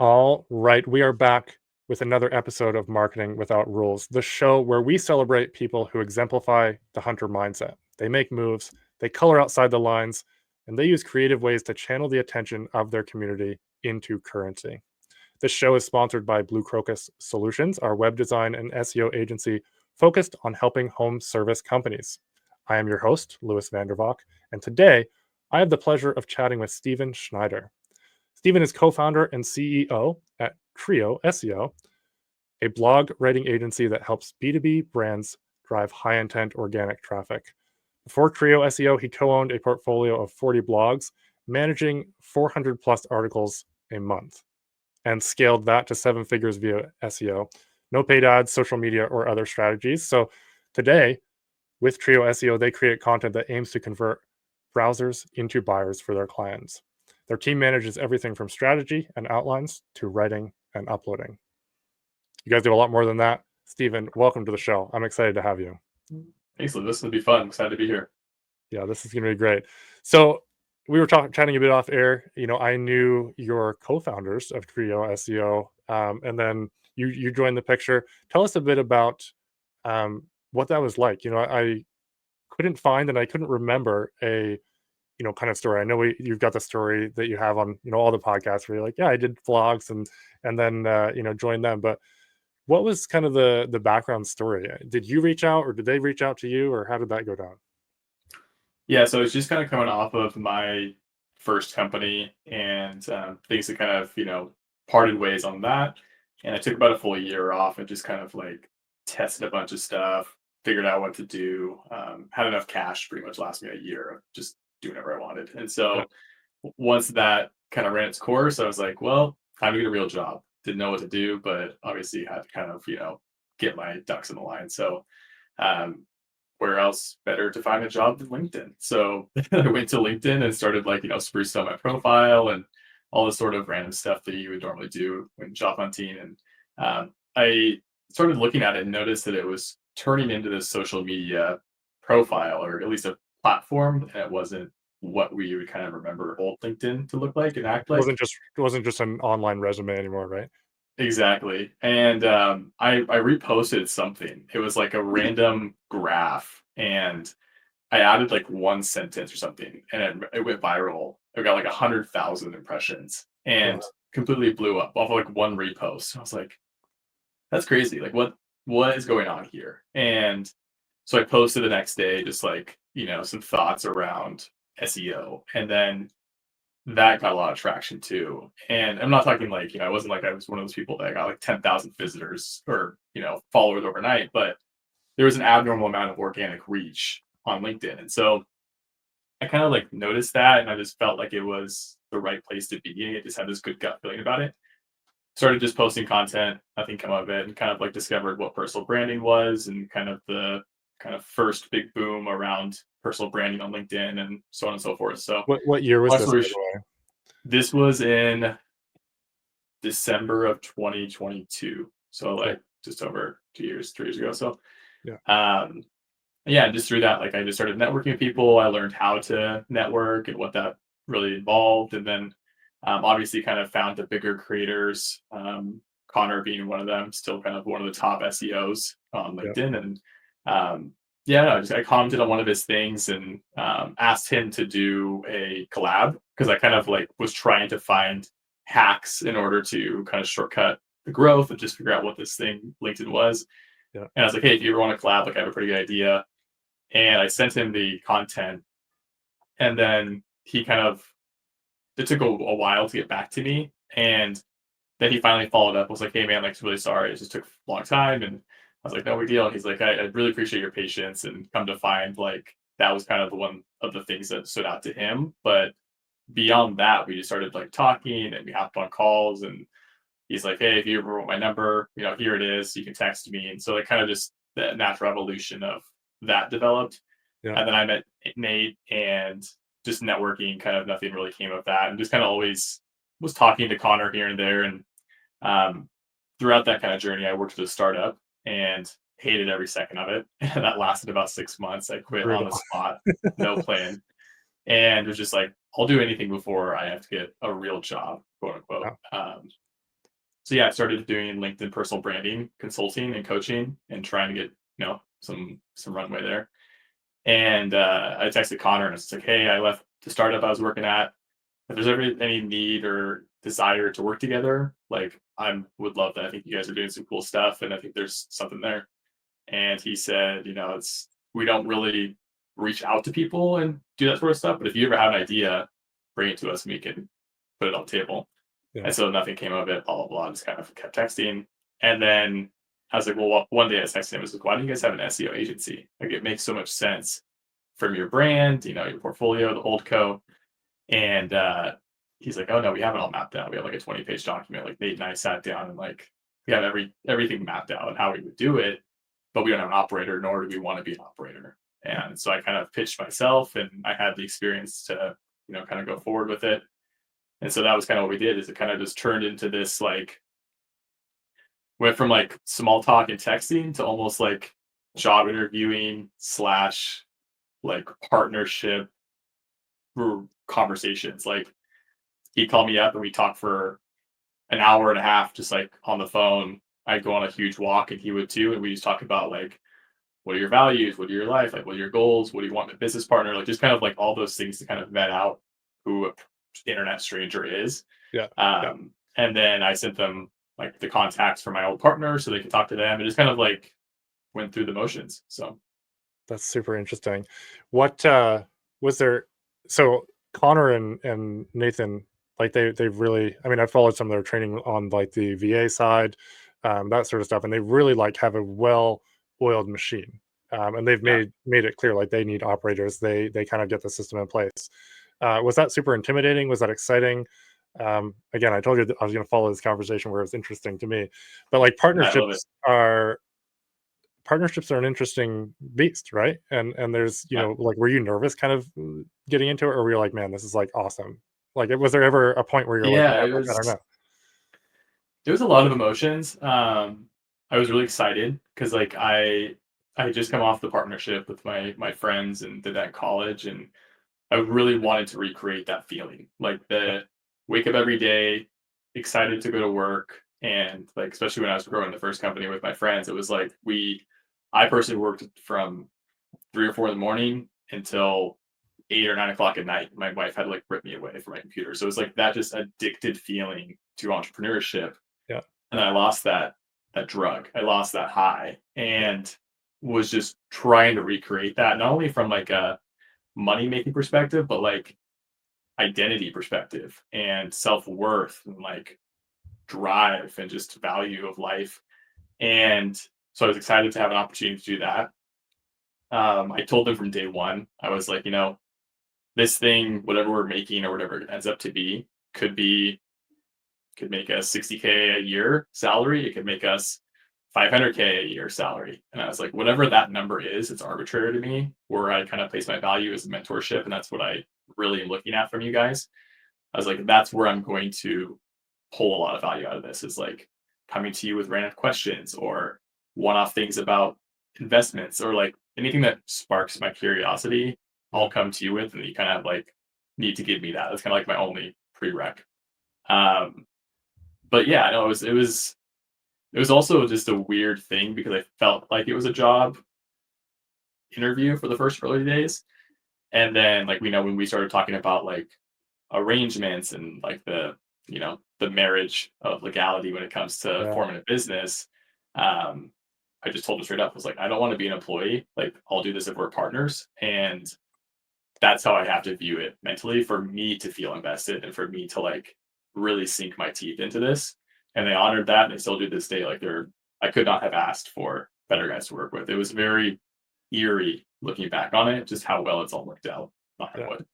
All right, we are back with another episode of Marketing Without Rules, the show where we celebrate people who exemplify the hunter mindset. They make moves, they color outside the lines, and they use creative ways to channel the attention of their community into currency. This show is sponsored by Blue Crocus Solutions, our web design and SEO agency focused on helping home service companies. I am your host, Lewis Vandervalk, and today I have the pleasure of chatting with Steven Schneider. Steven is co-founder and CEO at Trio SEO, a blog writing agency that helps B2B brands drive high-intent organic traffic. Before Trio SEO, he co-owned a portfolio of 40 blogs, managing 400 plus articles a month, and scaled that to seven figures via SEO. No paid ads, social media, or other strategies. So today, with Trio SEO, they create content that aims to convert browsers into buyers for their clients. Their team manages everything from strategy and outlines to writing and uploading. You guys do a lot more than that. Steven, welcome to the show. I'm excited to have you. Thanks, Lou. This will be fun. Excited to be here. Yeah, this is going to be great. So we were chatting a bit off air. I knew your co-founders of Trio SEO, and then you joined the picture. Tell us a bit about what that was like. I couldn't find and I couldn't remember a kind of story. I know you've got the story that you have on all the podcasts where you're like, yeah, I did vlogs and then joined them. But what was kind of the background story? Did you reach out or did they reach out to you, or how did that go down? Yeah, so it's just kind of coming off of my first company and things that kind of, parted ways on that. And I took about a full year off and just kind of like tested a bunch of stuff, figured out what to do, had enough cash to pretty much last me a year of just doing whatever I wanted. And Yeah. so once that kind of ran its course, I was like, well, time to get a real job. Didn't know what to do, but obviously had to kind of, get my ducks in the line. So um, where else better to find a job than LinkedIn? So I went to LinkedIn and started sprucing up my profile and all this sort of random stuff that you would normally do when job hunting. And I started looking at it and noticed that it was turning into this social media profile, or at least a platform, and it wasn't what we would kind of remember old LinkedIn to look like and act It like. wasn't just an online resume anymore, right? Exactly. And I reposted something. It was like a random graph, and I added like one sentence or something, and it went viral. It got like 100,000 impressions and Wow. completely blew up off of like one repost. I was like, that's crazy. Like what is going on here? And so I posted the next day, just like, some thoughts around SEO. And then that got a lot of traction too. And I'm not talking like, it wasn't like I was one of those people that got like 10,000 visitors or, followers overnight, but there was an abnormal amount of organic reach on LinkedIn. And so I kind of like noticed that, and I just felt like it was the right place to be. I just had this good gut feeling about it. Started just posting content, nothing come of it, and kind of like discovered what personal branding was, and kind of the kind of first big boom around personal branding on LinkedIn and so on and so forth. So What year was long this, story by sh- the way? this was in December of 2022. So Cool. like just over 2 years, 3 years ago. So Yeah. um yeah, just through that, like I just started networking with people. I learned how to network and what that really involved. And then obviously kind of found the bigger creators, Connor being one of them, still kind of one of the top SEOs on Yeah. LinkedIn. And yeah, no, I commented on one of his things and asked him to do a collab, because I kind of like was trying to find hacks in order to kind of shortcut the growth and just figure out what this thing LinkedIn was. Yeah. And I was like, hey, if you ever want to collab, like I have a pretty good idea. And I sent him the content, and then he kind of, it took a while to get back to me, and then he finally followed up. Was like, hey man, like really sorry, it just took a long time. And I was like, no big deal. And he's like, I really appreciate your patience. And come to find, like that was kind of the one of the things that stood out to him. But beyond that, we just started like talking, and we hopped on calls, and he's like, hey, if you ever want my number, here it is, you can text me. And so it kind of just the natural evolution of that developed. Yeah. And then I met Nate, and just networking, kind of nothing really came of that. And just kind of always was talking to Connor here and there. And um, throughout that kind of journey, I worked at a startup and hated every second of it. And that lasted about 6 months. I quit on Brutal. the spot, no plan. And was just like, I'll do anything before I have to get a real job, quote unquote. Yeah. so yeah, I started doing LinkedIn personal branding consulting and coaching and trying to get, some runway there. And I texted Connor and it's like, hey, I left the startup I was working at. If there's ever any need or desire to work together, like I would love that. I think you guys are doing some cool stuff and I think there's something there. And he said, it's we don't really reach out to people and do that sort of stuff. But if you ever have an idea, bring it to us and we can put it on the table. Yeah. And so nothing came of it, blah, blah, blah. Just kind of kept texting. And then I was like, well, one day I was texting him, I was like, why don't you guys have an SEO agency? Like it makes so much sense from your brand, your portfolio, the old co. And he's like, oh no, we have it all mapped out. We have like a 20-page document. Like Nate and I sat down and like we have everything mapped out and how we would do it, but we don't have an operator, nor do we want to be an operator. And so I kind of pitched myself and I had the experience to, kind of go forward with it. And so that was kind of what we did, is it kind of just turned into this, like, went from like small talk and texting to almost like job interviewing slash like partnership conversations. Like he'd call me up and we talk for an hour and a half, just like on the phone. I'd go on a huge walk and he would too. And we just talk about like, what are your values? What are your life? Like, what are your goals? What do you want in a business partner? Like just kind of like all those things to kind of vet out who a internet stranger is. Yeah. And then I sent them like the contacts for my old partner so they could talk to them. It just kind of like went through the motions. So That's super interesting. What was there? So Connor and Nathan, like they've really. I mean, I followed some of their training on like the VA side, that sort of stuff, and they really like have a well-oiled machine. And they've yeah. made it clear like they need operators. They kind of get the system in place. Was that super intimidating? Was that exciting? Again, I told you that I was going to follow this conversation where it was interesting to me, but like I love it. partnerships are an interesting beast, right? And there's, Yeah. like, were you nervous kind of getting into it, or were you like, man, this is like awesome? Like, was there ever a point where you're like, Yeah, man, I don't know? it was a lot of emotions. I was really excited because like I had just come off the partnership with my friends and did that in college, and I really wanted to recreate that feeling, like Yeah, the wake up every day, excited to go to work, and like especially when I was growing the first company with my friends, it was like I personally worked from 3 or 4 in the morning until 8 or 9 o'clock at night. My wife had to like rip me away from my computer, so it was like that just addicted feeling to entrepreneurship. yeah, And I lost that drug. I lost that high yeah, and was just trying to recreate that, not only from like a money making perspective, but like identity perspective and self-worth and like drive and just value of life. And so I was excited to have an opportunity to do that. I told them from day one, I was like, this thing, whatever we're making or whatever it ends up to be, could make us 60K a year salary. It could make us 500K a year salary. And I was like, whatever that number is, it's arbitrary to me. Where I kind of place my value is mentorship, and that's what I really am looking at from you guys. I was like, that's where I'm going to pull a lot of value out of this, is like coming to you with random questions or one-off things about investments or like anything that sparks my curiosity. yeah, I'll come to you with, and you kind of like need to give me that. That's kind of like my only prereq. Um, but yeah, no, it was also just a weird thing because I felt like it was a job interview for the first early days. And then like we know when we started talking about like arrangements and like the marriage of legality when it comes to yeah, forming a business, um, I just told him straight up, I was like, I don't want to be an employee. Like I'll do this if we're partners. And that's how I have to view it mentally for me to feel invested and for me to like really sink my teeth into this. And they honored that and they still do this day. Like I could not have asked for better guys to work with. It was very eerie looking back on it, just how well it's all worked out. Knock on yeah, wood.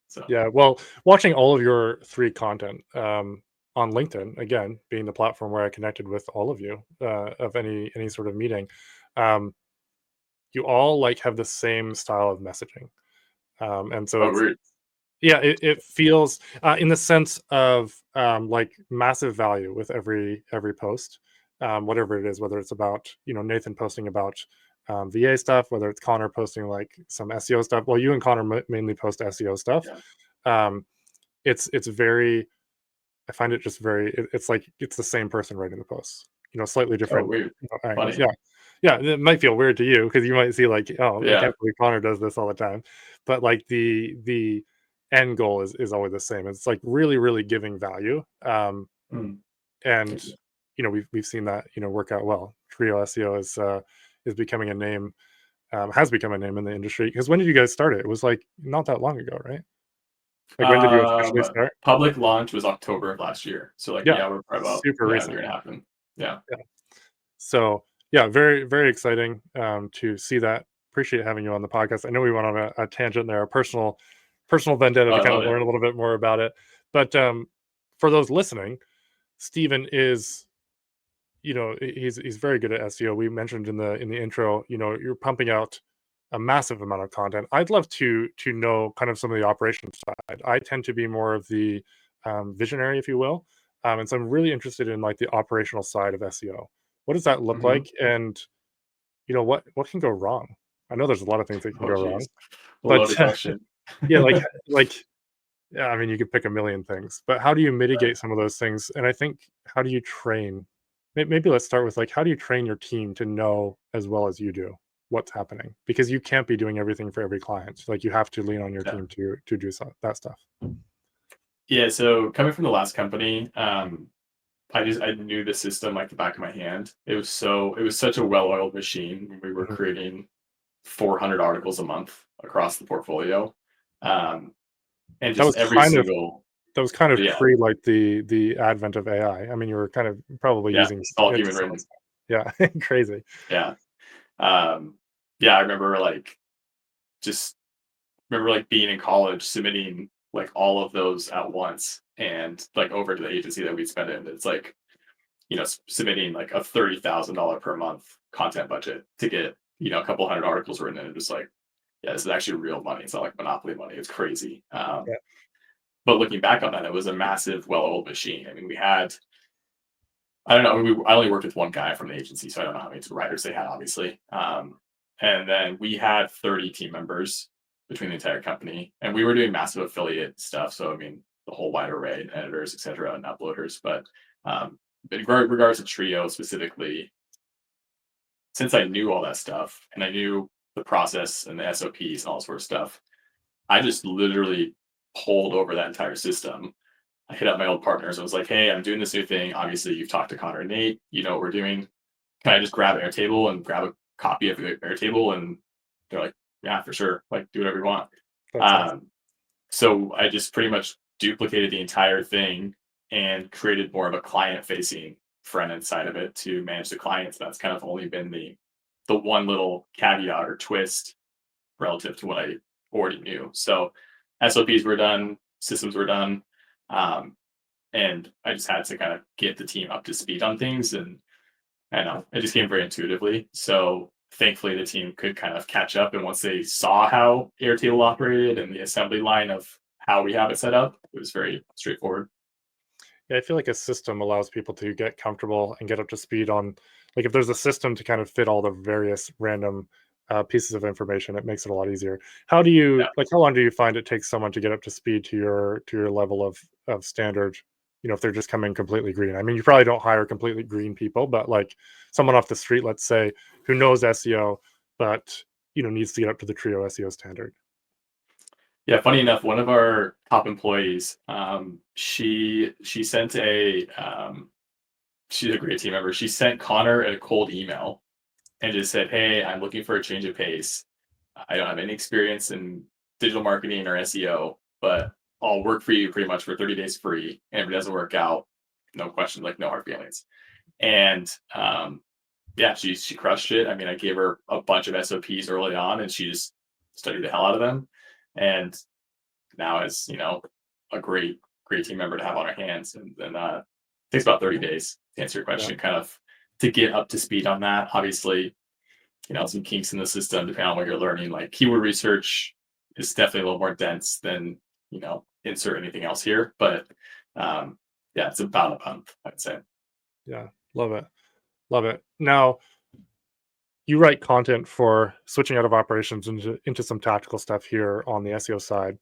So yeah. Well, watching all of your three content, on LinkedIn, again, being the platform where I connected with all of you, of any sort of meeting, um, you all like have the same style of messaging. And so oh weird. yeah, it feels, in the sense of, like, massive value with every post, whatever it is, whether it's about, Nathan posting about, VA stuff, whether it's Connor posting like some SEO stuff. Well, you and Connor mainly post SEO stuff. Yeah. Um, it's very I find it just very, it's like it's the same person writing the posts, slightly Oh, different weird. angles. Funny. Yeah. Yeah. It might feel weird to you because you might see like, oh, I Yeah. can't believe Connor does this all the time. But like the end goal is always the same. It's like really, really giving value. Mm. And we've seen that, work out well. Trio SEO is becoming a name, has become a name in the industry. Because when did you guys start it? It was like not that long ago, right? Like when did you officially start? Public launch was October of last year. So like, Yeah, yeah, we're probably about super a recent. year and a half in. Yeah. Yeah. So yeah, very, very exciting to see that. Appreciate having you on the podcast. I know we went on a tangent there, a personal vendetta Oh, to I kind of love it. learn a little bit more about it. But for those listening, Steven is, he's very good at SEO. We mentioned in the intro, you're pumping out a massive amount of content. I'd love to know kind of some of the operations side. I tend to be more of the visionary, if you will, and so I'm really interested in like the operational side of SEO. What does that look Hmm. like, and what can go wrong? I know there's a lot of things that can Oh, go geez. wrong, A but loaded question. yeah, like yeah, I mean, you could pick a million things, but how do you Right. mitigate some of those things? And I think, how do you train? Maybe let's start with like, how do you train your team to know as well as you do what's happening? Because you can't be doing everything for every client. Like you have to lean on your Yeah. team to do that stuff. Yeah. So coming from the last company, I knew the system like the back of my hand. It was such a well-oiled machine. We were Mhm. creating 400 articles a month across the portfolio. Um, and That just was every kind of single, that was kind of yeah, pre like the advent of AI. I mean, you were kind of probably yeah, using it's all it to human some written. extent. Yeah, crazy. Yeah. Um, yeah, I remember like just remember like being in college submitting like all of those at once and like over to the agency that we'd spend it. It's like, submitting like a $30,000 per month content budget to get, a couple hundred articles written and just like, yeah, this is actually real money. It's not like monopoly money. It's crazy. Yeah. But looking back on that, it was a massive, well-oiled machine. I mean, we had, I don't know, I only worked with one guy from the agency, so I don't know how many writers they had, obviously. And then we had 30 team members between the entire company, and we were doing massive affiliate stuff. So, I mean, the whole wide array of editors, et cetera, and uploaders. But in regards to Trio specifically, since I knew all that stuff and I knew the process and the SOPs and all sort of stuff, I just literally pulled over that entire system. I hit up my old partners. I was like, "Hey, I'm doing this new thing. Obviously, you've talked to Connor and Nate. You know what we're doing. Can I just grab Airtable and grab a copy of the Airtable?" And they're like, "Yeah, for sure. Like, do whatever you want." That's awesome. Um, so I just pretty much duplicated the entire thing and created more of a client-facing front end side of it to manage the clients. That's kind of only been the one little caveat or twist relative to what I already knew. So SOPs were done, systems were done, um, and I just had to kind of get the team up to speed on things. And I know it just came very intuitively. So thankfully, the team could kind of catch up. And once they saw how Airtable operated and the assembly line of how we have it set up, it was very straightforward. Yeah, I feel like a system allows people to get comfortable and get up to speed on, like, if there's a system to kind of fit all the various random pieces of information, it makes it a lot easier. How do you Yeah. like? How long do you find it takes someone to get up to speed to your level of standard? If they're just coming completely green. I mean, you probably don't hire completely green people, but like someone off the street, let's say, who knows SEO, but needs to get up to the Trio SEO standard. Yeah, funny enough, one of our top employees, she sent she's a great team member. She sent Connor a cold email and just said, "Hey, I'm looking for a change of pace. I don't have any experience in digital marketing or SEO, but I'll work for you pretty much for 30 days free. And if it doesn't work out, no question, like no hard feelings." And yeah, she crushed it. I mean, I gave her a bunch of SOPs early on, and she just studied the hell out of them. And now is a great team member to have on our hands. And then takes about 30 days to answer your Yeah. question, kind of to get up to speed on that. Obviously, some kinks in the system depending on what you're learning. Like keyword research is definitely a little more dense than insert anything else here, but yeah, it's about a month, I'd say. Yeah. Love it. Love it. Now, you write content for switching out of operations into some tactical stuff here on the SEO side.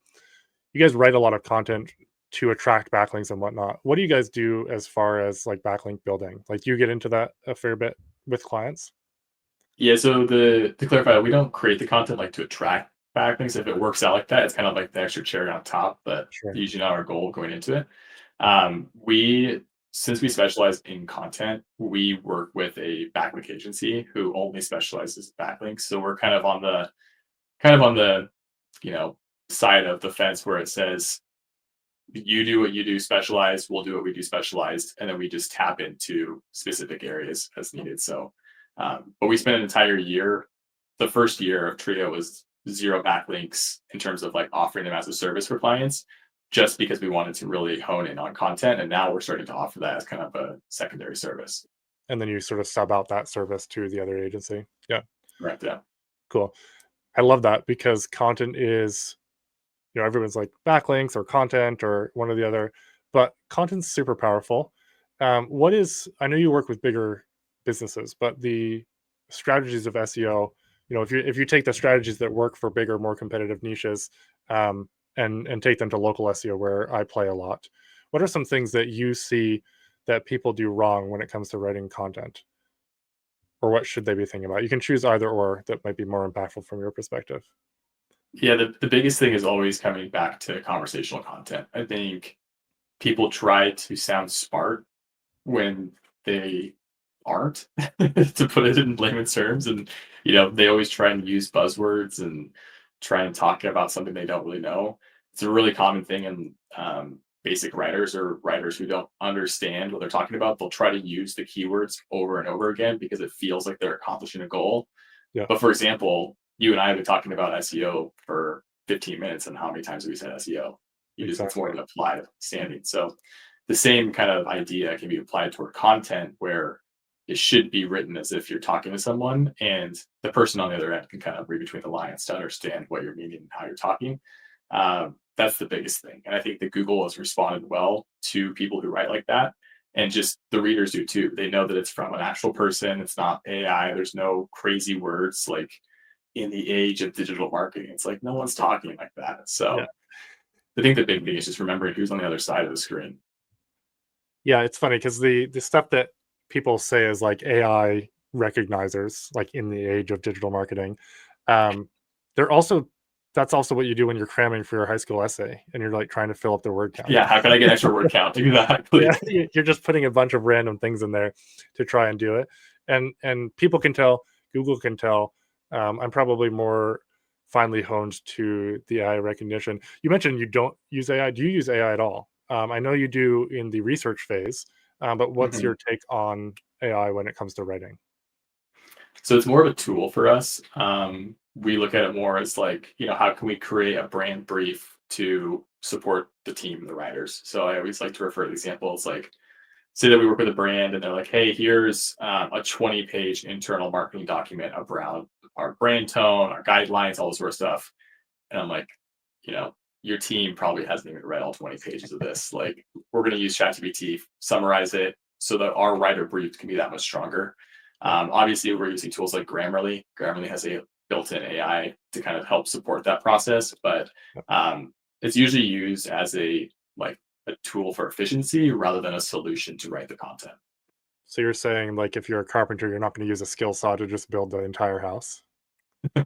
You guys write a lot of content to attract backlinks and whatnot. What do you guys do as far as like backlink building? Like, do you get into that a fair bit with clients? Yeah, so to clarify, we don't create the content like to attract backlinks. If it works out like that, it's kind of like the extra cherry on top, but Sure. usually not our goal going into it. We Since we specialize in content, we work with a backlink agency who only specializes in backlinks. So we're kind of on the, you know, side of the fence where it says you do what you do specialized, we'll do what we do specialized, and then we just tap into specific areas as needed. So, but we spent an entire year. The first year of Trio was zero backlinks in terms of like offering them as a service for clients, just because we wanted to really hone in on content. And now we're starting to offer that as kind of a secondary service. And then you sort of sub out that service to the other agency. Yeah, Right. Yeah. cool. I love that because content is, everyone's like backlinks or content or one or the other, but content's super powerful. What is, I know you work with bigger businesses, but the strategies of SEO, if you take the strategies that work for bigger, more competitive niches, and take them to local SEO where I play a lot, what are some things that you see that people do wrong when it comes to writing content? Or what should they be thinking about? You can choose either or that might be more impactful from your perspective. Yeah. The biggest thing is always coming back to conversational content. I think people try to sound smart when they aren't, to put it in layman's terms. And, they always try and use buzzwords and try and talk about something they don't really know. It's a really common thing in basic writers or writers who don't understand what they're talking about. They'll try to use the keywords over and over again because it feels like they're accomplishing a goal. Yeah, But for example, you and I have been talking about SEO for 15 minutes, and how many times have we said SEO? It's more exactly. of an applied standing. So the same kind of idea can be applied toward content where it should be written as if you're talking to someone, and the person on the other end can kind of read between the lines to understand what you're meaning and how you're talking. That's the biggest thing. And I think that Google has responded well to people who write like that. And just the readers do too. They know that it's from an actual person, it's not AI. There's no crazy words like in the age of digital marketing. It's like no one's talking like that. Yeah. So I think the big thing is just remembering who's on the other side of the screen. Yeah, it's funny because the stuff that people say is like AI recognizers, like in the age of digital marketing, um, they're also that's also what you do when you're cramming for your high school essay and you're like trying to fill up the word count. Yeah, how can I get extra word count? Yeah, Exactly. you're just putting a bunch of random things in there to try and do it, and people can tell, Google can tell. I'm probably more finely honed to the AI recognition. You mentioned you don't use AI. Do you use AI at all? I know you do in the research phase, but what's Mhm. your take on AI when it comes to writing? So it's more of a tool for us. We look at it more as like, how can we create a brand brief to support the team and the writers? So I always like to refer to examples like, say that we work with a brand and they're like, hey, here's a 20-page internal marketing document around our brand tone, our guidelines, all this sort of stuff. And I'm like, you know, your team probably hasn't even read all 20 pages of this. Like, we're going to use ChatGPT, summarize it so that our writer brief can be that much stronger. Yeah, Obviously, we're using tools like Grammarly. Grammarly has a built-in AI to kind of help support that process, but yeah. it's usually used as a tool for efficiency rather than a solution to write the content. So you're saying like if you're a carpenter, you're not going to use a skill saw to just build the entire house.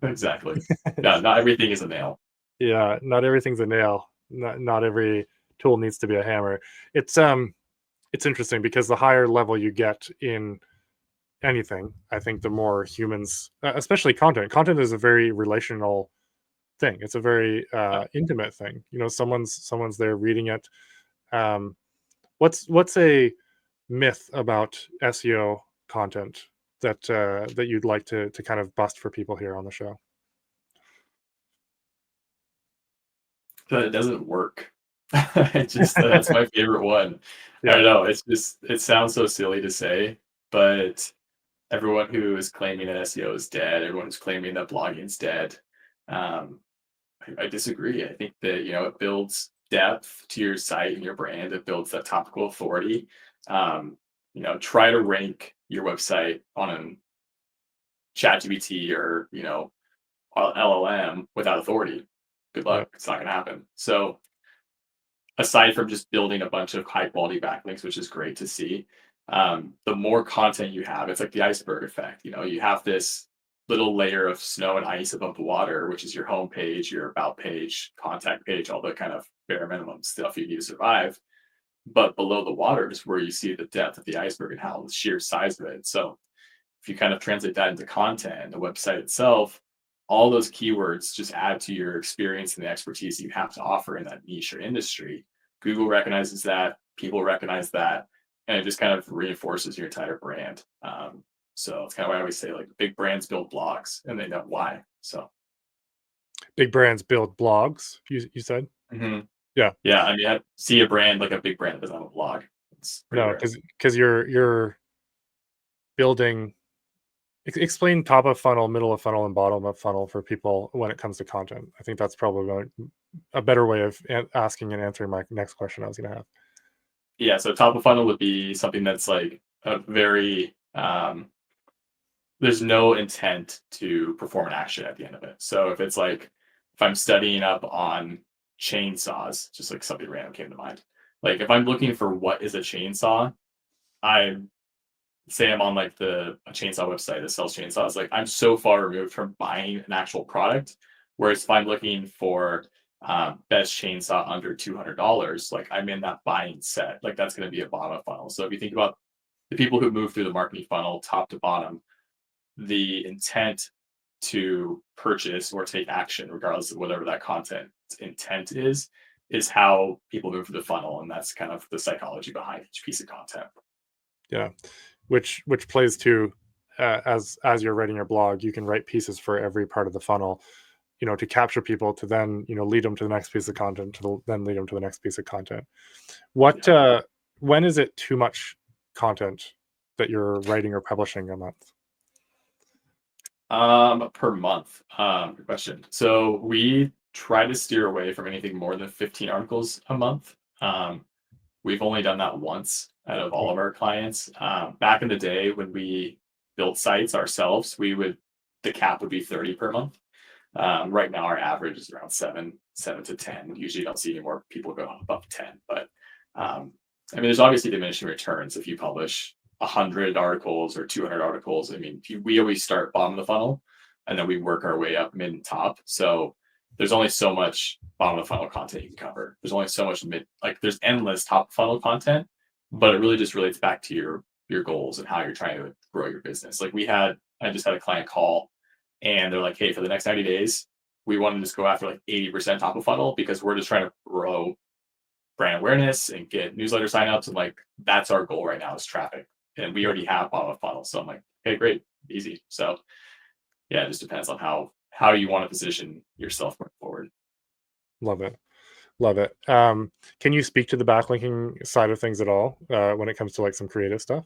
Exactly. Yeah, not everything is a nail. Yeah, not everything's a nail. Not every tool needs to be a hammer. It's interesting because the higher level you get in anything, I think the more humans, especially content is a very relational thing. It's a very Yeah. intimate thing. Someone's there reading it. Um, what's a myth about SEO content that you'd like to kind of bust for people here on the show? That it doesn't work. It just that's my favorite one. I Yeah, don't know, it's just it sounds so silly to say, but everyone who is claiming that SEO is dead, everyone who's claiming that blogging is dead, um, I disagree. I think that, it builds depth to your site and your brand. It builds that topical authority. Um, try to rank your website on an ChatGPT or, LLM without authority. Good yeah, luck. It's not gonna happen. So aside from just building a bunch of high quality backlinks, which is great to see, the more content you have, it's like the iceberg effect. You have this little layer of snow and ice above the water, which is your home page, your about page, contact page, all the kind of bare minimum stuff you need to survive. But below the water is where you see the depth of the iceberg and how the sheer size of it. So if you kind of translate that into content and the website itself, all those keywords just add to your experience and the expertise that you have to offer in that niche or industry. Google recognizes that, people recognize that, and it just kind of reinforces your entire brand. So it's kind of why I always say, like, big brands build blogs and they know why. So Big brands build blogs, you said? mhm. Yeah. Yeah, I mean, I see a brand like a big brand that doesn't have a blog. It's pretty No, rare. because you're building explain top of funnel, middle of funnel, and bottom of funnel for people when it comes to content. I think that's probably a better way of asking and answering my next question I was gonna have. Yeah, so top of funnel would be something that's like a very there's no intent to perform an action at the end of it. So if it's like, if I'm studying up on chainsaws, just like something random came to mind. Like if I'm looking for what is a chainsaw, I say I'm on like a chainsaw website that sells chainsaws. Like I'm so far removed from buying an actual product. Whereas if I'm looking for best chainsaw under $200, like I'm in that buying set. Like that's going to be a bottom funnel. So if you think about the people who move through the marketing funnel, top to bottom, the intent to purchase or take action, regardless of whatever that content intent is how people move through the funnel. And that's kind of the psychology behind each piece of content. Yeah, which plays to as you're writing your blog, you can write pieces for every part of the funnel, to capture people, to then lead them to the next piece of content, then lead them to the next piece of content. What Yeah. when is it too much content that you're writing or publishing a month? Per month. Good question. So we try to steer away from anything more than 15 articles a month. We've only done that once out of all of our clients. Back in the day when we built sites ourselves, the cap would be 30 per month. Right now, our average is around seven to 10. Usually, you don't see any more people go above 10. But I mean, there's obviously diminishing returns if you publish 100 articles or 200 articles. I mean, we always start bottom of the funnel, and then we work our way up mid and top. So there's only so much bottom of the funnel content you can cover. There's only so much there's endless top funnel content, but it really just relates back to your goals and how you're trying to grow your business. Like I just had a client call, and they're like, hey, for the next 90 days, we want to just go after like 80% top of funnel because we're just trying to grow brand awareness and get newsletter signups. And like, that's our goal right now is traffic. And we already have bottom of funnel. So I'm like, okay, great, easy. So yeah, it just depends on how you want to position yourself going forward. Love it. Love it. Can you speak to the backlinking side of things at all when it comes to like some creative stuff?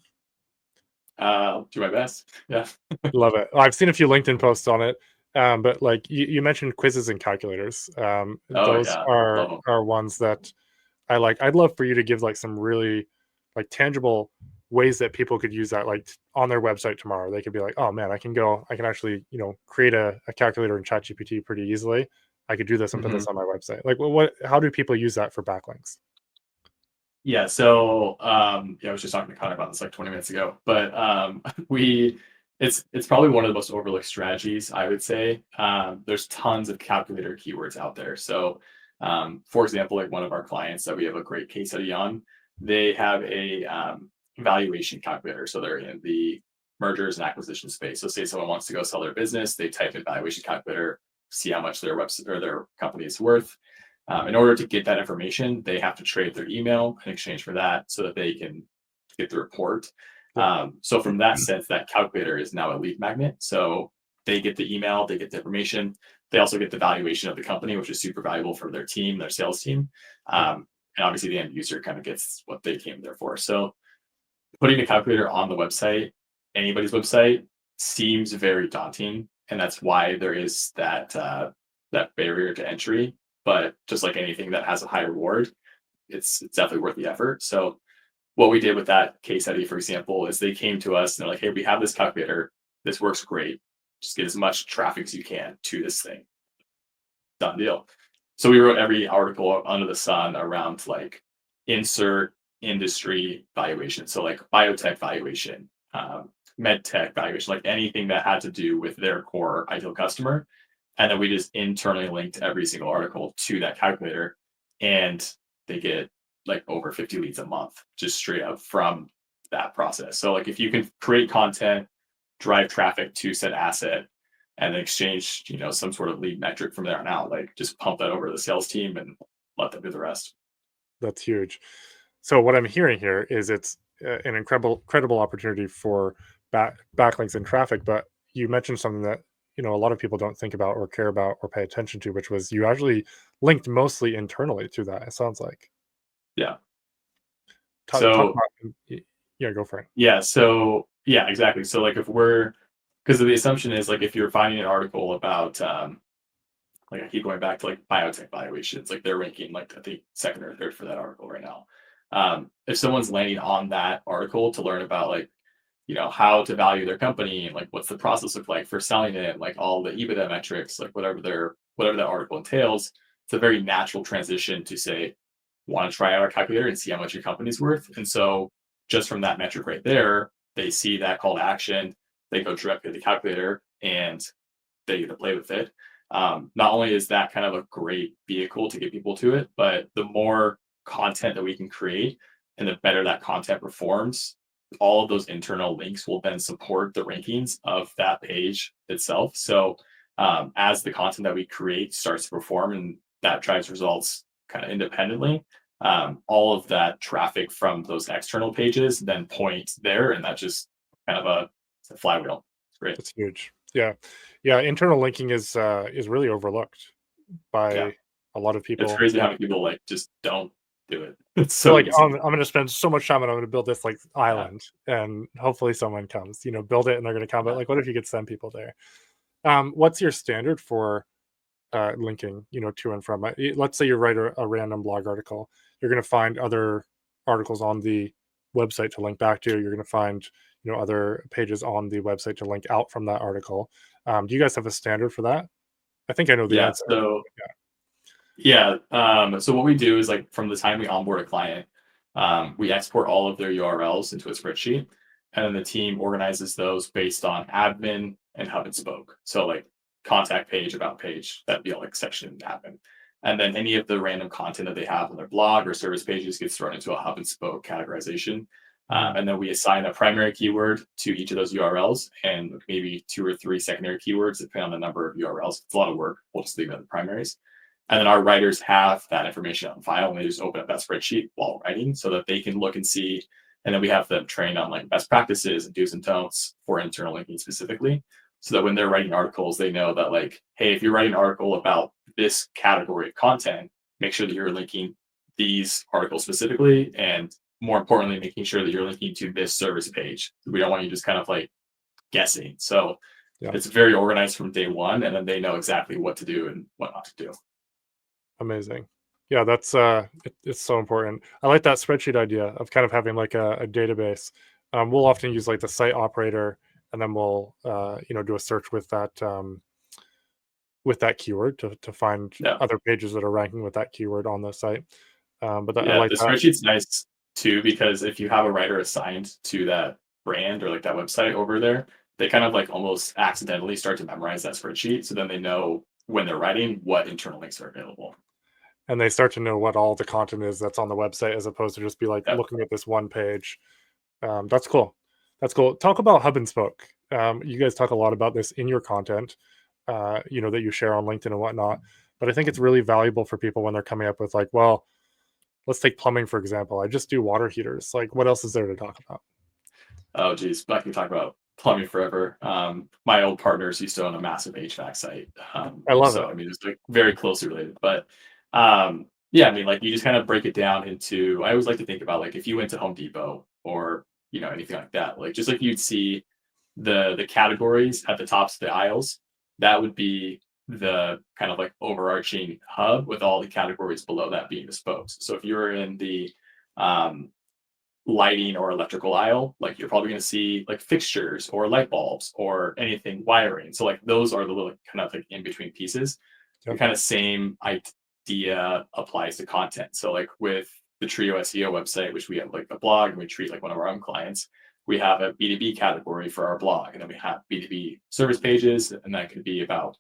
I'll do my best. Yeah. Love it. I've seen a few LinkedIn posts on it, but like you mentioned quizzes and calculators. Oh Those yeah. Love them. are ones that I like. I'd love for you to give like some really like tangible ways that people could use that like on their website tomorrow. They could be like, oh man, I can actually, create a calculator in ChatGPT pretty easily. I could do this and put Mhm. this on my website. Like how do people use that for backlinks? Yeah, so yeah, I was just talking to Connor about this like 20 minutes ago, but we it's probably one of the most overlooked strategies, I would say. There's tons of calculator keywords out there. So for example, like one of our clients that we have a great case study on, they have a valuation calculator. So they're in the mergers and acquisition space. So say someone wants to go sell their business, they type in valuation calculator, see how much their website or their company is worth. In order to get that information, they have to trade their email in exchange for that so that they can get the report. Yeah. So from that sense, that calculator is now a lead magnet. So they get the email, they get the information. They also get the valuation of the company, which is super valuable for their team, their sales team. And obviously the end user kind of gets what they came there for. So putting a calculator on the website, anybody's website, seems very daunting. And that's why there is that barrier to entry. But just like anything that has a high reward, it's definitely worth the effort. So what we did with that case study, for example, is they came to us and they're like, hey, we have this calculator. This works great. Just get as much traffic as you can to this thing. Done deal. So we wrote every article under the sun around like insert industry valuation. So like biotech valuation, med tech valuation, like anything that had to do with their core ideal customer. And then we just internally linked every single article to that calculator, and they get like over 50 leads a month just straight up from that process. So like if you can create content, drive traffic to said asset, and then exchange, some sort of lead metric from there on out, like just pump that over to the sales team and let them do the rest. That's huge. So what I'm hearing here is it's an incredible opportunity for backlinks and traffic. But you mentioned something that a lot of people don't think about or care about or pay attention to, which was you actually linked mostly internally to that. It sounds like. Yeah. Talk So about. Yeah, go for it. yeah. So yeah, exactly. So like if we're because the assumption is like if you're finding an article about like I keep going back to like biotech valuations, like they're ranking like I think second or third for that article right now. If someone's landing on that article to learn about like how to value their company and like what's the process look like for selling it, like all the EBITDA metrics, like whatever that article entails, it's a very natural transition to say, want to try out our calculator and see how much your company's worth. And so just from that metric right there, they see that call to action, they go directly to the calculator and they get to play with it. Not only is that kind of a great vehicle to get people to it, but the more content that we can create and the better that content performs, all of those internal links will then support the rankings of that page itself. So as the content that we create starts to perform and that drives results kind of independently, all of that traffic from those external pages then points there, and that's just kind of it's a flywheel. It's great. That's huge. Yeah, yeah. Internal linking is really overlooked Yeah, by a lot of it's people. crazy how many people like just don't do it. It's They're so like, easy. I'm going to spend so much time and I'm going to build this like Yeah, island, and hopefully someone comes, build it and they're going to come. But yeah. like, what if you could send people there? What's your standard for linking, to and from? Let's say you write a random blog article, you're going to find other articles on the website to link back to. You're going to find, other pages on the website to link out from that article. Do you guys have a standard for that? I think I know the Yeah. answer. So Yeah. yeah. So what we do is like from the time we onboard a client, we export all of their URLs into a spreadsheet, and then the team organizes those based on admin and hub and spoke. So like contact page, about page, that'd be like section admin. And then any of the random content that they have on their blog or service pages gets thrown into a hub and spoke categorization. Mhm. And then we assign a primary keyword to each of those URLs and maybe 2 or 3 secondary keywords, depending on the number of URLs. It's a lot of work. We'll just leave it at the primaries. And then our writers have that information on file, and they just open up that spreadsheet while writing so that they can look and see. And then we have them trained on like best practices and do's and don'ts for internal linking specifically. So that when they're writing articles, they know that like, hey, if you're writing an article about this category of content, make sure that you're linking these articles specifically. And more importantly, making sure that you're linking to this service page. We don't want you just kind of like guessing. So Yeah. it's very organized from day one, and then they know exactly what to do and what not to do. Amazing. Yeah, that's it's so important. I like that spreadsheet idea of kind of having like a database. We'll often use like the site operator, and then we'll do a search with that keyword to find Yeah. other pages that are ranking with that keyword on the site. I Yeah, like the that. spreadsheet's nice too because if you have a writer assigned to that brand or like that website over there, they kind of like almost accidentally start to memorize that spreadsheet. So then they know when they're writing what internal links are available. And they start to know what all the content is that's on the website, as opposed to just be like Yeah. looking at this one page. That's cool. That's cool. Talk about hub and spoke. You guys talk a lot about this in your content, that you share on LinkedIn and whatnot. But I think it's really valuable for people when they're coming up with like, well, let's take plumbing for example. I just do water heaters. Like, what else is there to talk about? Oh, geez, I can talk about plumbing forever. My old partners used to own a massive HVAC site. I love So, it. I mean, it's like very closely related. But yeah, I mean, like you just kind of break it down into, I always like to think about like if you went to Home Depot or, anything like that, like just like you'd see the categories at the tops of the aisles, that would be the kind of like overarching hub with all the categories below that being the spokes. So if you're in the um, lighting or electrical aisle, like you're probably going to see like fixtures or light bulbs or anything wiring. So like those are the little kind of like in between pieces. The Yep. kind of same idea applies to content. So like with the Trio SEO website, which we have like a blog and we treat like one of our own clients, we have a B2B category for our blog, and then we have B2B service pages, and that could be about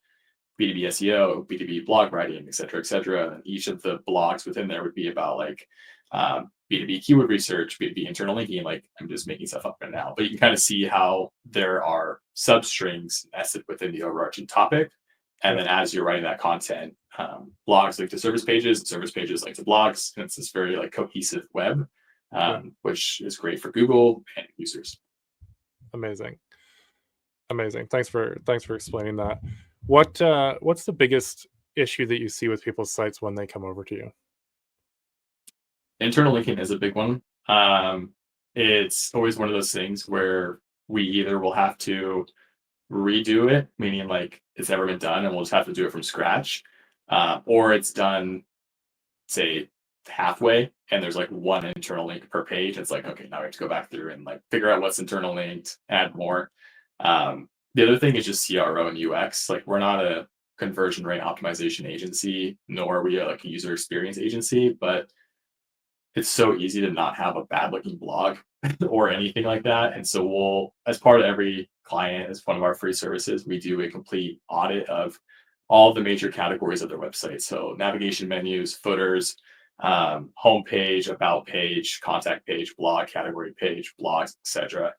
B2B SEO, B2B blog writing, et cetera, et cetera. And each of the blogs within there would be about like B2B keyword research, B2B internal linking. Like I'm just making stuff up right now, but you can kind of see how there are substrings nested within the overarching topic. And then as you're writing that content, blogs link to service pages, and service pages link to blogs, and it's this very like cohesive web, which is great for Google and users. Amazing. Thanks for explaining that. What's the biggest issue that you see with people's sites when they come over to you? Internal linking is a big one. It's always one of those things where we either will have to redo it, meaning like it's never been done and we'll just have to do it from scratch, or it's done, say, halfway and there's like one internal link per page. It's like, okay, now we have to go back through and like figure out what's internal linked, add more. The other thing is just CRO and UX. Like we're not a conversion rate optimization agency, nor are we like a user experience agency, but it's so easy to not have a bad looking blog or anything like that. And so we'll, as part of every client, as one of our free services, we do a complete audit of all the major categories of their website. So navigation menus, footers, homepage, about page, contact page, blog, category page, blogs, etc.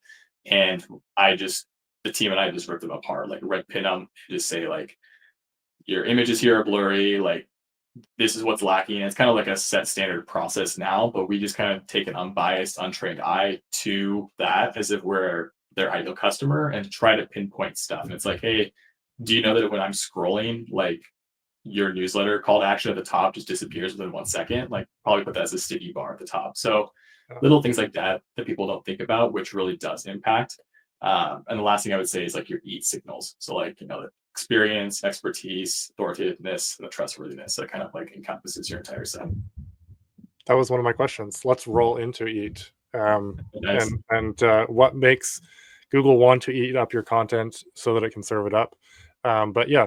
And the team and I just rip them apart, like red pin them, and just say like, your images here are blurry, like this is what's lacking. It's kind of like a set standard process now, but we just kind of take an unbiased, untrained eye to that as if we're their ideal customer and try to pinpoint stuff. And it's like, hey, do you know that when I'm scrolling, like your newsletter call to action at the top just disappears within 1 second? Like probably put that as a sticky bar at the top. So little things like that people don't think about, which really does impact. And the last thing I would say is like your EAT signals. So like, the experience, expertise, authoritativeness, and the trustworthiness. That kind of like encompasses your entire set. That was one of my questions. Let's roll into EAT. Nice. And what makes Google want to eat up your content so that it can serve it up. But yeah,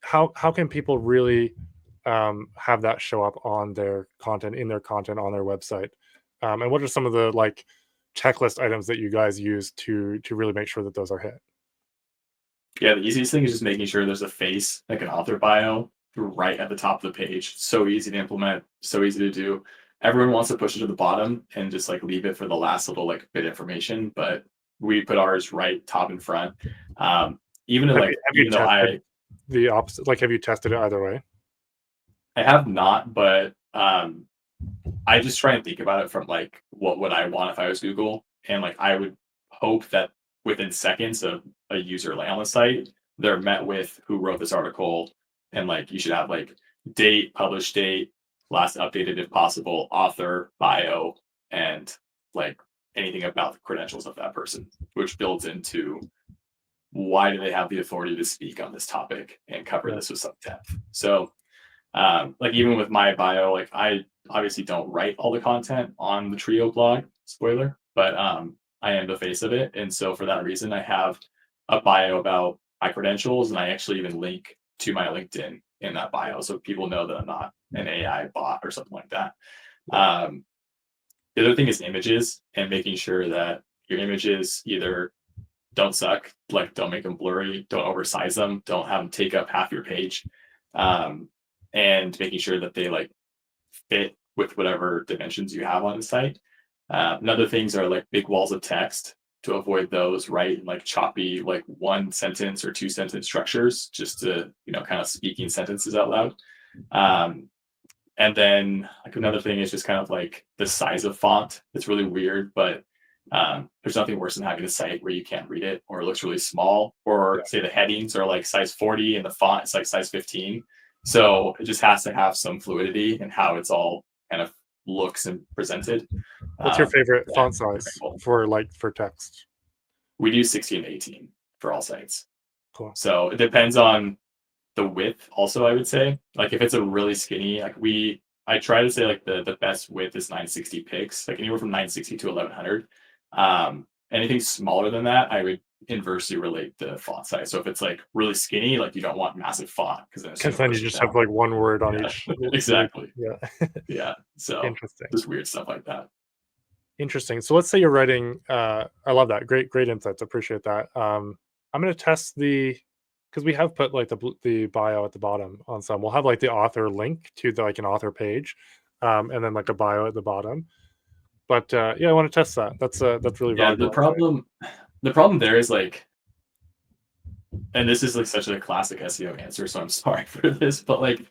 how can people really have that show up on their content, on their website? And what are some of the like checklist items that you guys use to really make sure that those are hit? Yeah, the easiest thing is just making sure there's a face, like an author bio, right at the top of the page. So easy to implement, so easy to do. Everyone wants to push it to the bottom and just like leave it for the last little like bit information, but we put ours right top in front. Even though the opposite, like have you tested it either way? I have not, but I just try and think about it from like what would I want if I was Google, and like I would hope that within seconds of a user land on the site, they're met with who wrote this article, and like you should have like date, published date, last updated if possible, author, bio, and like anything about the credentials of that person, which builds into why do they have the authority to speak on this topic and cover this with some depth. So like even with my bio, like I obviously don't write all the content on the Trio blog, spoiler, but I am the face of it. And so for that reason, I have a bio about my credentials, and I actually even link to my LinkedIn in that bio, so people know that I'm not an AI bot or something like that. The other thing is images, and making sure that your images either don't suck, like don't make them blurry, don't oversize them, don't have them take up half your page, and making sure that they like fit with whatever dimensions you have on the site. And other things are like big walls of text, to avoid those, right? Like choppy, like 1 sentence or 2 sentence structures, just to, kind of speaking sentences out loud. And then like another thing is just kind of like the size of font. It's really weird, but there's nothing worse than having a site where you can't read it, or it looks really small, or say the headings are like size 40 and the font is like size 15. So it just has to have some fluidity in how it's all kind of looks and presented. What's your favorite font size for text? We do 16 to 18 for all sites. Cool. So it depends on the width also, I would say. Like if it's a really skinny, like I try to say like the best width is 960 pix, like anywhere from 960 to 1100. Anything smaller than that, I would inversely relate the font size. So if it's like really skinny, like you don't want massive font because then it's Because going to then you push it just have down. like one word on Yeah, each. exactly. Yeah. Yeah. So Interesting. just weird stuff like that. Interesting. So let's say you're writing. I love that. Great insights. Appreciate that. I'm going to test because we have put like the bio at the bottom on some. We'll have like the author link to like an author page, and then like a bio at the bottom. But yeah, I want to test that. That's really Yeah. valuable insight. The problem there is like, and this is like such a classic SEO answer, so I'm sorry for this, but like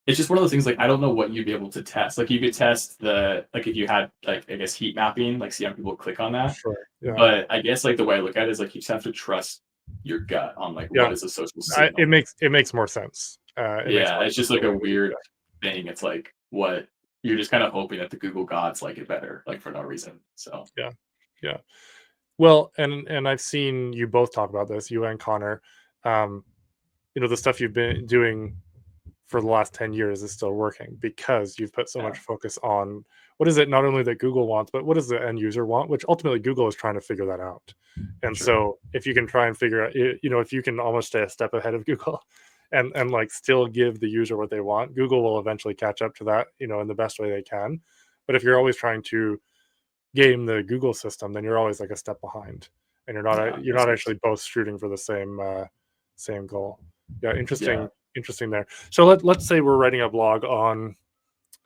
it's just one of those things like I don't know what you'd be able to test. Like you could test the like if you had like I guess heat mapping, like see how people click on that. Sure. Yeah. But I guess like the way I look at it is like you just have to trust your gut on like Yeah. what is a social It signal. makes more sense. It makes Yeah, more it's sense just the like way a you do weird it. thing. It's like what you're just kind of hoping that the Google gods like it better, like for no reason. So Yeah. Yeah. Well, and I've seen you both talk about this, you and Connor. Um, the stuff you've been doing for the last 10 years is still working because you've put so yeah, much focus on what is it not only that Google wants, but what does the end user want, which ultimately Google is trying to figure that out. And sure. so if you can try and figure out, if you can almost stay a step ahead of Google and like still give the user what they want, Google will eventually catch up to that, in the best way they can. But if you're always trying to game the Google system, then you're always like a step behind, and Yeah, you're makes not sense. actually both shooting for the same goal. Yeah, Yeah. interesting there. So let's say we're writing a blog on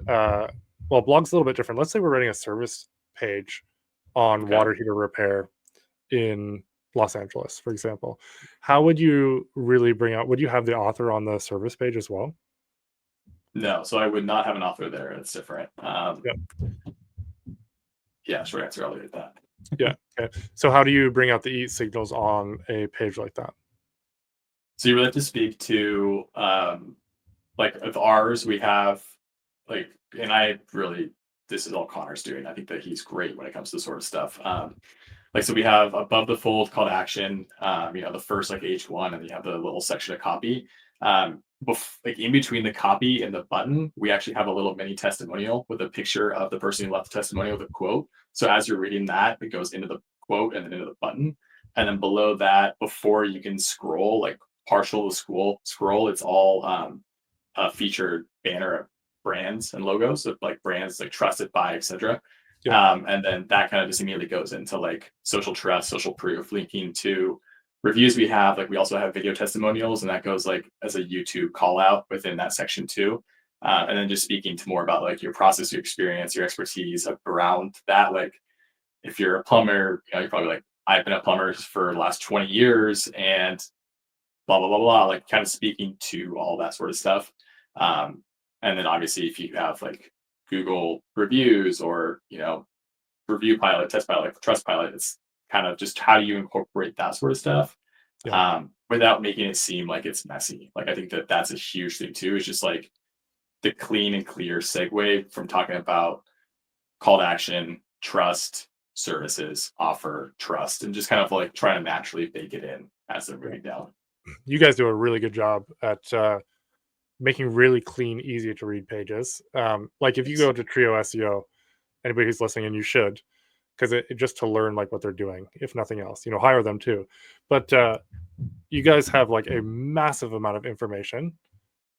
uh, well, blog's a little bit different. Let's say we're writing a service page on Okay. water heater repair in Los Angeles, for example. How would you really bring out? Would you have the author on the service page as well? No, so I would not have an author there. It's different. Yeah, Yeah, short answer. I'll leave it at that. yeah. Okay. So how do you bring out the eat signals on a page like that? So you really have to speak to like of ours, we have like, and I really, this is all Connor's doing. I think that he's great when it comes to this sort of stuff. Like, so we have above the fold call to action, the first like H1, and you have the little section of copy. Like in between the copy and the button, we actually have a little mini testimonial with a picture of the person who left the testimonial with a quote. So as you're reading that, it goes into the quote and then into the button. And then below that, before you can scroll, like partial to scroll, it's all a featured banner of brands and logos of like brands like trusted by, etc. Yeah, And then that kind of just immediately goes into like social trust, social proof, linking to reviews we have. Like we also have video testimonials, and that goes like as a YouTube call out within that section too. And then just speaking to more about like your process, your experience, your expertise around that. Like if you're a plumber, you're probably like, I've been a plumber for the last 20 years and blah, blah, blah, blah, like kind of speaking to all that sort of stuff. Um, and then obviously if you have like Google reviews or, review pilot, test pilot, like trust pilot, it's kind of just how do you incorporate that sort of stuff yeah. without making it seem like it's messy. Like I think that that's a huge thing too. Is just like the clean and clear segue from talking about call to action, trust, services, offer, trust, and just kind of like trying to naturally bake it in as they're Yeah. moving down. You guys do a really good job at making really clean, easy to read pages. Like if you Thanks. go to Trio SEO, anybody who's listening, and you should, because just to learn like what they're doing, if nothing else, hire them too. But you guys have like a massive amount of information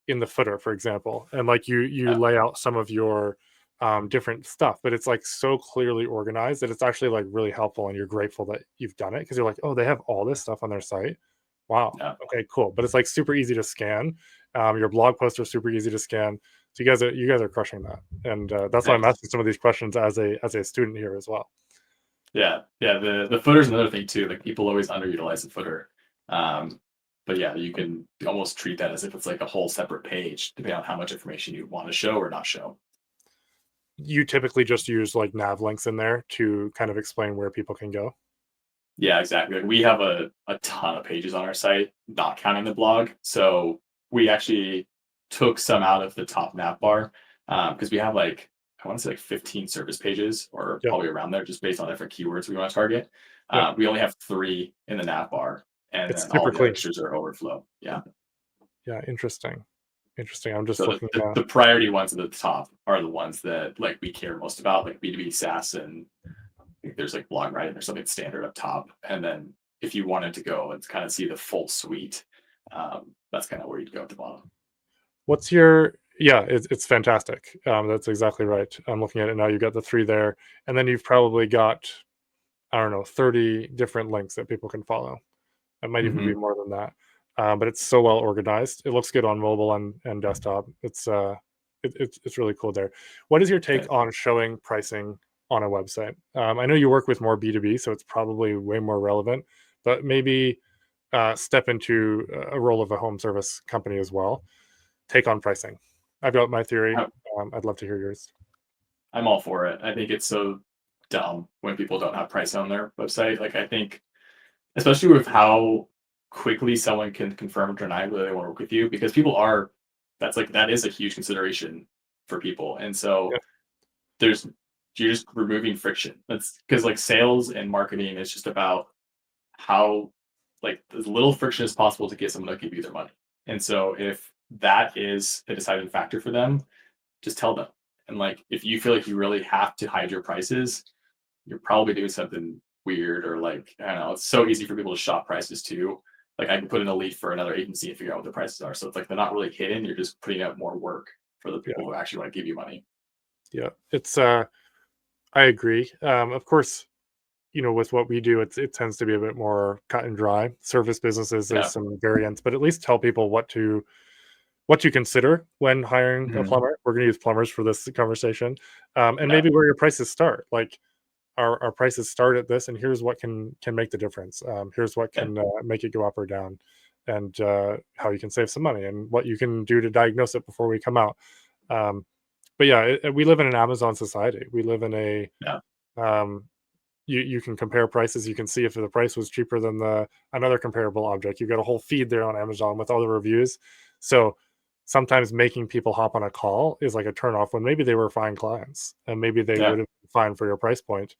in the footer, for example, and like you Yeah, lay out some of your different stuff, but it's like so clearly organized that it's actually like really helpful, and you're grateful that you've done it because you're like, oh, they have all this stuff on their site. Wow. yeah, Okay, cool. But it's like super easy to scan. Your blog posts are super easy to scan. So you guys are crushing that, and that's why I'm thanks. asking some of these questions as a student here as well. Yeah, yeah. The footer's another thing too. Like people always underutilize the footer. Um, but yeah, you can almost treat that as if it's like a whole separate page, depending on how much information you want to show or not show. You typically just use like nav links in there to kind of explain where people can go. Yeah, exactly. Like we have a ton of pages on our site, not counting the blog. So we actually took some out of the top nav bar because we have like I want to say like 15 service pages or Yeah, probably around there, just based on different keywords we want to target. yeah. We only have 3 in the nav bar, and It's then all super the clean. extras are overflow. Yeah. Yeah, interesting. Interesting. I'm just So looking. the priority ones at the top are the ones that like we care most about, like B2B SaaS, and I think there's like blog writing or something standard up top, and then if you wanted to go and kind of see the full suite, that's kind of where you'd go at the bottom. What's your yeah, it's fantastic. That's exactly right. I'm looking at it now. You've got the 3 there, and then you've probably got, I don't know, 30 different links that people can follow. It might even be Hmm. more than that. But it's so well organized. It looks good on mobile and desktop. It's really cool there. What is your take on showing pricing on a website? I know you work with more B2B, so it's probably way more relevant, but maybe step into a role of a home service company as well. Take on pricing. I've got my theory. I'd love to hear yours. I'm all for it. I think it's so dumb when people don't have price on their website. Like, I think, especially with how quickly someone can confirm or deny whether they want to work with you, because that is a huge consideration for people. And so Yeah, there's, you're just removing friction. That's because like sales and marketing is just about how, like, as little friction as possible to get someone to give you their money. And so if that is a deciding factor for them, just tell them. And like, if you feel like you really have to hide your prices, you're probably doing something weird, or like, I don't know, it's so easy for people to shop prices too. Like, I can put in a lead for another agency and figure out what the prices are. So it's like they're not really hidden. You're just putting out more work for the yeah, people who actually want to give you money. yeah. It's I agree. Of course, with what we do, it tends to be a bit more cut and dry. Service businesses, there's Yeah. some variants, but at least tell people what you consider when hiring a Mhm. plumber. We're going to use plumbers for this conversation, and Yeah. maybe where your prices start. Like our prices start at this, and here's what can make the difference. Here's what Yeah. can make it go up or down, and how you can save some money, and what you can do to diagnose it before we come out. Um, but yeah, we live in an Amazon society. We live in a Yeah. um, you can compare prices. You can see if the price was cheaper than the another comparable object. You've got a whole feed there on Amazon with all the reviews. So sometimes making people hop on a call is like a turnoff when maybe they were fine clients and maybe they Yeah. would have been fine for your price point,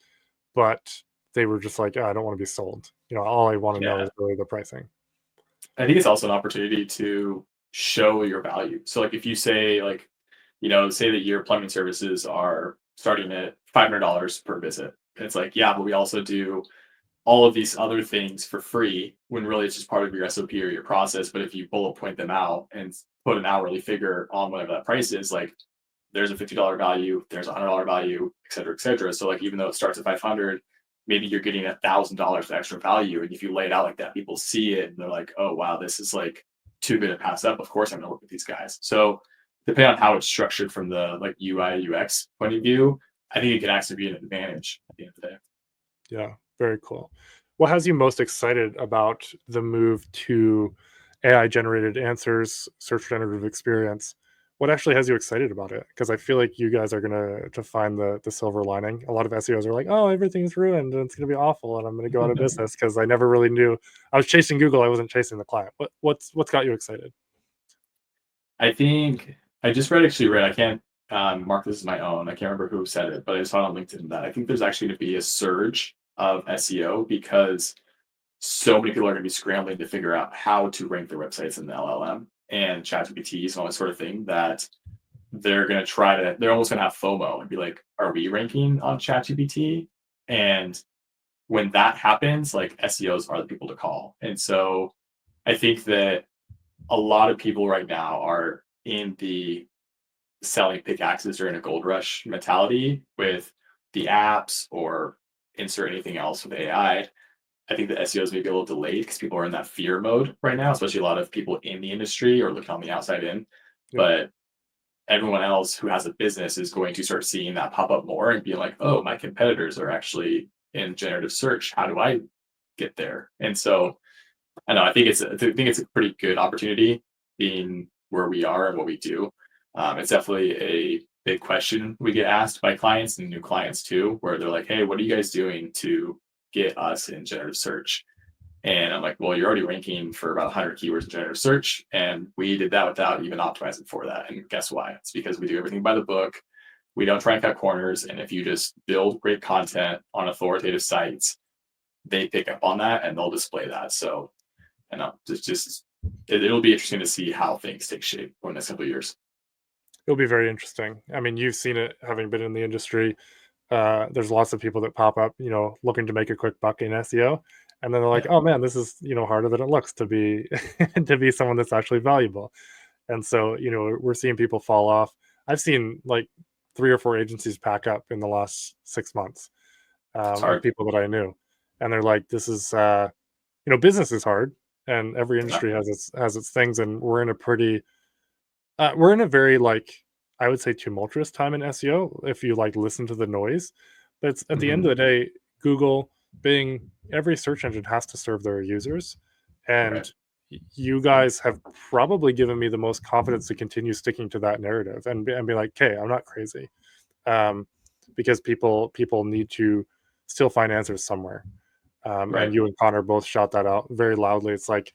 but they were just like, "Ah, I don't want to be sold. All I want to know Yeah. is really the pricing." I think it's also an opportunity to show your value. So like, if you say like, say that your plumbing services are starting at $500 per visit. And it's like, yeah, but we also do all of these other things for free, when really it's just part of your SOP or your process. But if you bullet point them out and put an hourly figure on whatever that price is, like, there's a $50 value, there's a $100 value, et cetera, et cetera. So like, even though it starts at 500, maybe you're getting $1,000 of extra value. And if you lay it out like that, people see it and they're like, oh wow, this is like too good to pass up. Of course I'm gonna work with these guys. So depending on how it's structured from the like UI UX point of view, I think it can actually be an advantage at the end of the day. Yeah, very cool. What has you most excited about the move to AI generated answers, search generative experience? What actually has you excited about it? Because I feel like you guys are gonna to find the silver lining. A lot of SEOs are like, "Oh, everything's ruined and it's gonna be awful, and I'm gonna go out of business," because I never really knew. I was chasing Google. I wasn't chasing the client. What's got you excited? I think I just read, I can't mark this as my own. I can't remember who said it, but I saw it on LinkedIn that I think there's actually going to be a surge of SEO because so many people are going to be scrambling to figure out how to rank their websites in the LLM and ChatGPTs and all that sort of thing, that they're almost going to have FOMO and be like, are we ranking on ChatGPT? And when that happens, like, SEOs are the people to call. And so I think that a lot of people right now are in the selling pickaxes during a gold rush mentality with the apps, or insert anything else with AI. I think the SEOs may be a little delayed because people are in that fear mode right now, especially a lot of people in the industry or looking on the outside in. Yeah, But everyone else who has a business is going to start seeing that pop up more and be like, oh, my competitors are actually in generative search. How do I get there? And so I know, I think it's a pretty good opportunity being where we are and what we do. It's definitely a big question we get asked by clients and new clients too, where they're like, "Hey, what are you guys doing to get us in generative search?" And I'm like, "Well, you're already ranking for about 100 keywords in generative search, and we did that without even optimizing for that. And guess why? It's because we do everything by the book. We don't try and cut corners. And if you just build great content on authoritative sites, they pick up on that and they'll display that." So and it'll be interesting to see how things take shape over the next couple of years. it'll be very interesting. I mean, you've seen it having been in the industry. there's lots of people that pop up, looking to make a quick buck in SEO, and then they're like, Yeah. "Oh man, this is harder than it looks to be to be someone that's actually valuable." And so we're seeing people fall off. I've seen like 3 or 4 agencies pack up in the last 6 months, It's of hard. people that I knew, and they're like, "This is business is hard, and every Yeah. industry has its things, and we're in a very, like, I would say, tumultuous time in SEO if you, like, listen to the noise. But it's at the end Hmm. of the day, Google, Bing, every search engine has to serve their users, Right. and you guys have probably given me the most confidence to continue sticking to that narrative and be like, "Okay, I'm not crazy." Um, because people need to still find answers somewhere. And Right. you and Connor both shout that out very loudly. It's like,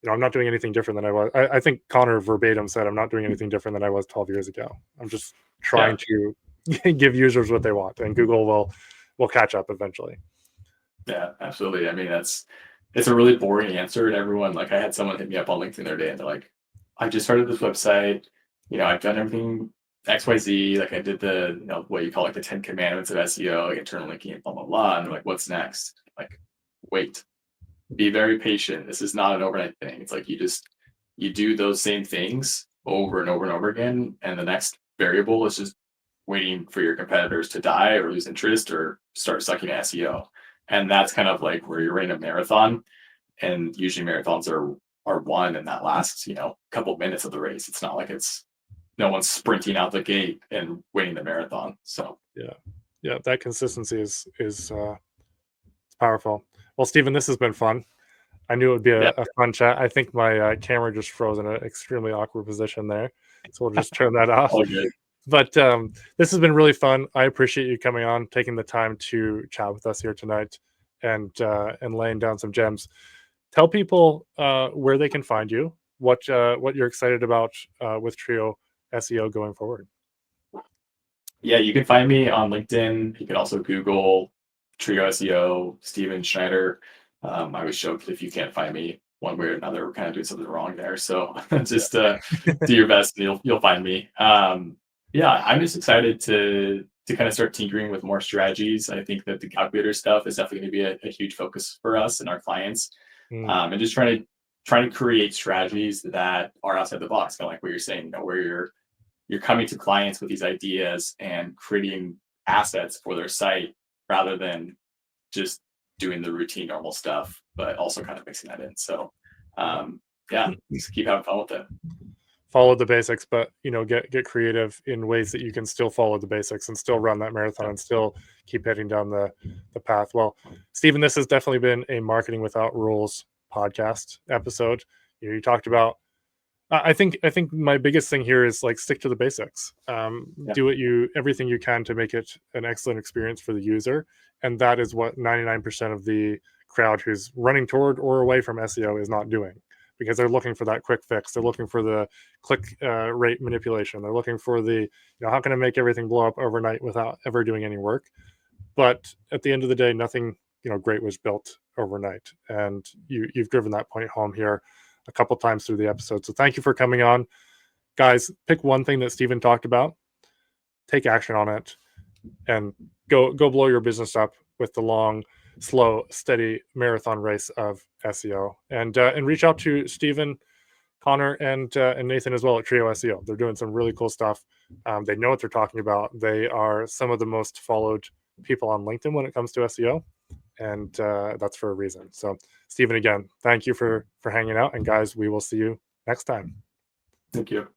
I'm not doing anything different than I was. I think Connor verbatim said, "I'm not doing anything different than I was 12 years ago. I'm just Yeah. trying to give users what they want, and Google will catch up eventually." Yeah. Absolutely. I mean, it's a really boring answer, and everyone, like, I had someone hit me up on LinkedIn the other day, and they're like, "I just started this website. I've done everything XYZ. Like, I did the what you call like the 10 commandments of SEO, like internal linking, and blah blah blah." And they're like, "What's next?" Like, wait. Be very patient. This is not an overnight thing. It's like you do those same things over and over and over again, and the next variable is just waiting for your competitors to die or lose interest or start sucking at SEO. And that's kind of like where you're running a marathon, and usually marathons are won in that last couple minutes of the race. It's not like it's no one's sprinting out the gate and winning the marathon. So Yeah, yeah, that consistency is it's powerful. Well, Stephen, this has been fun. I knew it would be a, yeah, a fun chat. I think my camera just froze in an extremely awkward position there, so we'll just turn that off. all good. But this has been really fun. I appreciate you coming on, taking the time to chat with us here tonight, and laying down some gems. Tell people where they can find you, what you're excited about with Trio SEO going forward. Yeah, you can find me on LinkedIn. You can also Google Trio SEO, Steven Schneider. I always joke if you can't find me one way or another, we're kind of doing something wrong there. So just do your best, and you'll find me. Yeah, I'm just excited to kind of start tinkering with more strategies. I think that the calculator stuff is definitely going to be a huge focus for us and our clients, Mm, and just trying to create strategies that are outside the box, kind of like what you're saying, where you're coming to clients with these ideas and creating assets for their site rather than just doing the routine normal stuff, but also kind of mixing that in. So, yeah, just keep having fun with it. Follow the basics, but get creative in ways that you can still follow the basics and still run that marathon Yeah. and still keep heading down the path. Well, Stephen, this has definitely been a Marketing Without Rules podcast episode. You talked about. I think my biggest thing here is like stick to the basics. Yeah. Do everything you can to make it an excellent experience for the user, and that is what 99% of the crowd who's running toward or away from SEO is not doing, because they're looking for that quick fix. They're looking for the click rate manipulation. They're looking for the how can I make everything blow up overnight without ever doing any work. But at the end of the day, nothing great was built overnight, and you've driven that point home here a couple times through the episode. So thank you for coming on, guys. Pick one thing that Steven talked about, take action on it, and go blow your business up with the long, slow, steady marathon race of SEO. And reach out to Steven, Connor, and Nathan as well at Trio SEO. They're doing some really cool stuff. They know what they're talking about. They are some of the most followed people on LinkedIn when it comes to SEO, and that's for a reason. So, Stephen, again, thank you for hanging out, and guys, we will see you next time. Thank you.